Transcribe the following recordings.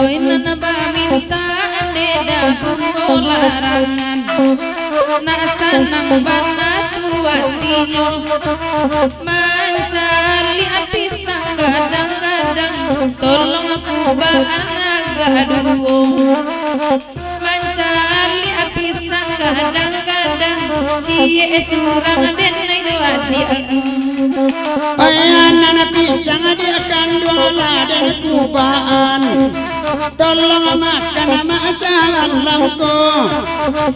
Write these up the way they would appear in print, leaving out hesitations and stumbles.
Oi nana ba minta ande dagung larangan nak sanang bana tuatinyo mancali api sang gadang-gadang tolong aku baanaga mancali api sang gadang-gadang cie surang denai doati aku ayanan pisang dia kandola dan kubaan tolong makan masalah lampu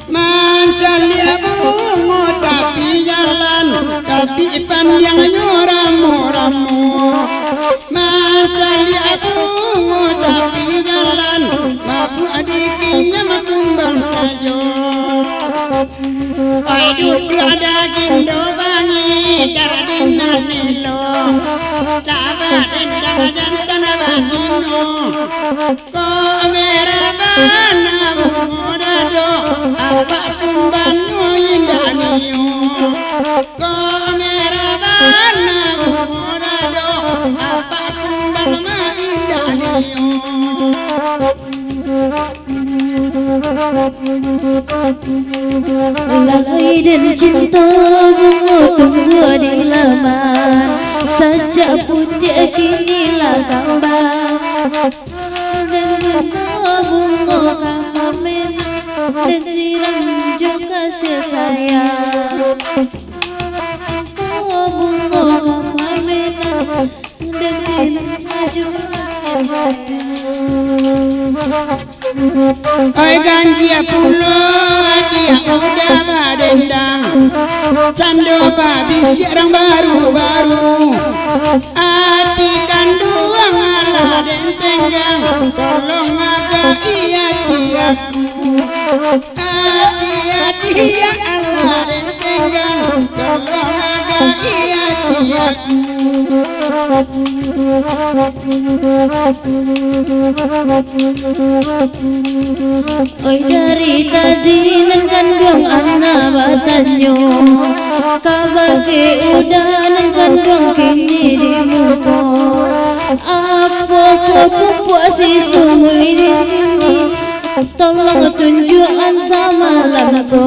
mencari abungu tapi jalan tapi pandang nyoramu mencari abungu tapi jalan mabu adiknya makumbang saja aduh ada gindo bangi dardina nilo tabat endang jantan abadino ko merabana mudado apa kumbanu indaniyo ko merabana mudado apa kumbanu indaniyo Lalai dan cinta bunga tunggu di laman sejak puncak kinilah kau bang dan bunga kakamen dan siram juga kasih sayang bunga kakamen dan siram juga kasih sayang. Oi ganji pulo dia udah badendang cando babi siarang baru-baru hati kanduang ala den tenggang tolong agak iya tiaku hati dia ala den tenggang tolong agak iya tiaku. Oi dari tadi nan kandung anak batanyo kabake udah nan kandung kini di muka apa puasi semua ini tolong tunjukkan sama lanaku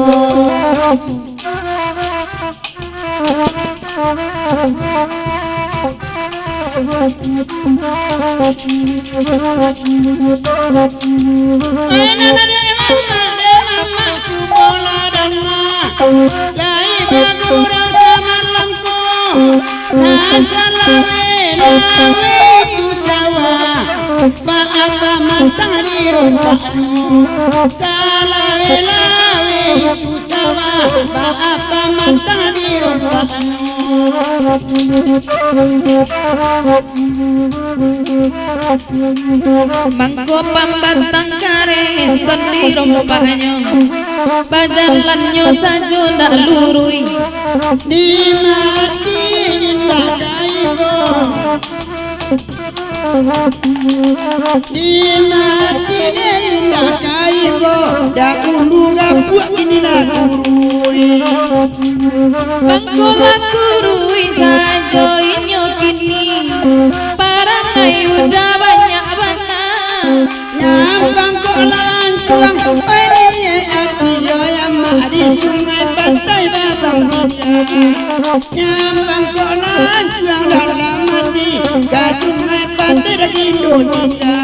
apa mantang di rompakmu salawe itu sawah apa mantang di rompakmu mangko pambatang kare son di rompaknya bajalannya sajo ndak lurui di mati indah kaibo di mati indah kaibo dak ulu buat ini lah kurui mangko kurui sajo inyo kini para kayu udah banyak bana nyambang kolan tuang ini hati yang di sungai pantai babang nyambang kolan tuang dalam hati ke sungai pantai Indonesia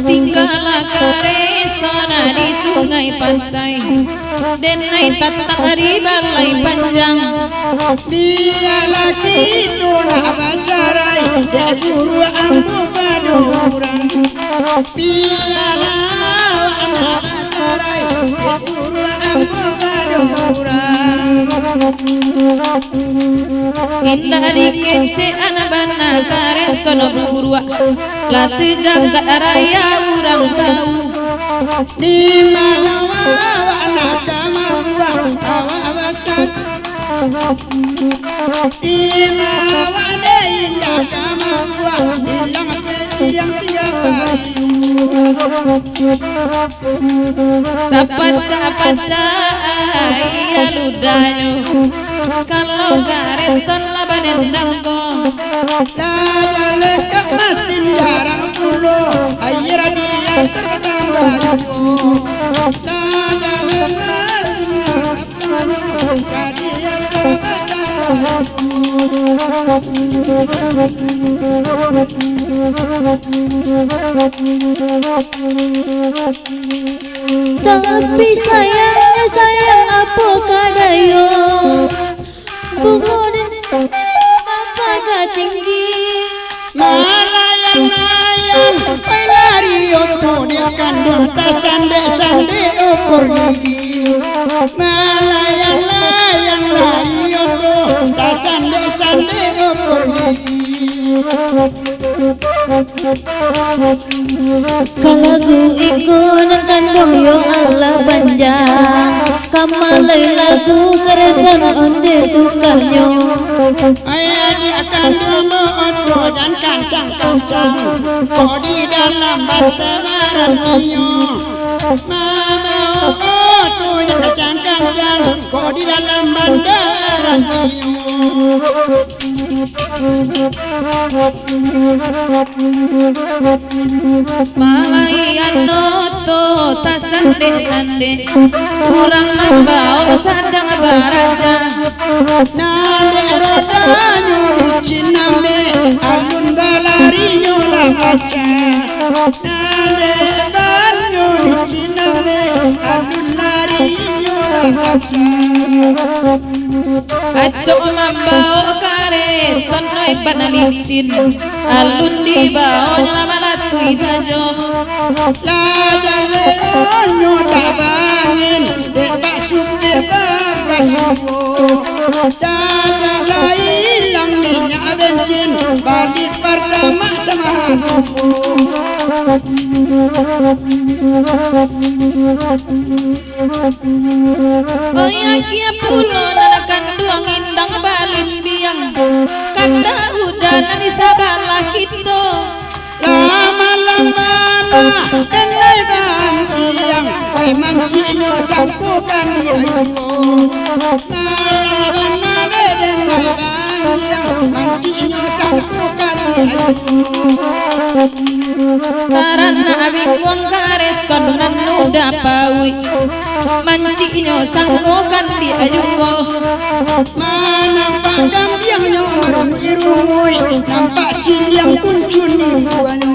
tinggallah kare sona di sungai pantai denai tatari balai panjang dia laki itu nak bacarai dia guru ambu paduran dia nak bacarai dia guru ambu paduran indah dikece anabana kare sono burua la sejagat raya urang tahu di mana wana kama awawatan di mana wana indah kama hilang yang dapat ya ludayo kalau gareson labanen dangko la lekat masin jarang pulo air dia tertambah tapi sayang apa kadayo bungo dan apa kacinggi malayang pelari untuk dia kandung tak sande ukur gigi malayang lari untuk tak sande ukur gigi kalau gu ikonan kandung yo Allah panjang kamalay lagu keresan onde tukahnya ayah dia kandung untuk dan kancang kau di dalam bataran iyo mama tu yang kancang kau di dalam bandaran iyo Malayan noto ta sande kurang membau sadang baraja nade rodanyo ciname alun balari nyola baca nade banyo ciname alun lari nyola baca acok membau kare sonoi panalicin alun di bawah nyelamatui saja la jale onyo tabangin dek supir bagasuko jaga hilang minyak bensin balik pertama sama aku Koyakia pulo nanakan duang indang balin biang kanda udan ani sabalah kita lama-lama enai bang siang memang cinyo sampukan dia lama-lama enai bang siang memang cinyo sampukan dia tarana abi buang kare sonan nuda pawi manciknyo sangkokan di ayuwo mana pandang yang irumui nampak ciliang kuncun di buahnya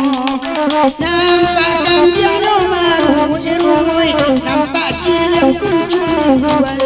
nampak kambing maru irumui nampak ciliang kuncun di buahnya